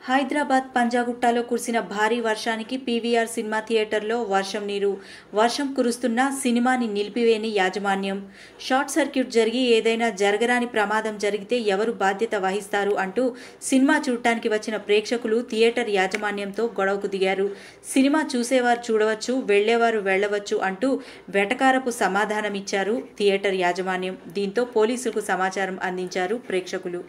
హైదరాబాద్ పంజాగుట్టలో కురిసిన భారీ వర్షానికి పీవీఆర్ సినిమా థియేటర్లో వర్షం కురుస్తున్నా సినిమాని నిలిపివేయని యాజమాన్యం. షార్ట్ సర్క్యూట్ జరిగి ఏదైనా జరగరాని ప్రమాదం జరిగితే ఎవరు బాధ్యత వహిస్తారు అంటూ సినిమా చూడటానికి వచ్చిన ప్రేక్షకులు థియేటర్ యాజమాన్యంతో గొడవకు దిగారు. సినిమా చూసేవారు చూడవచ్చు, వెళ్లేవారు వెళ్లవచ్చు అంటూ వెటకారపు సమాధానమిచ్చారు థియేటర్ యాజమాన్యం. దీంతో పోలీసులకు సమాచారం అందించారు ప్రేక్షకులు.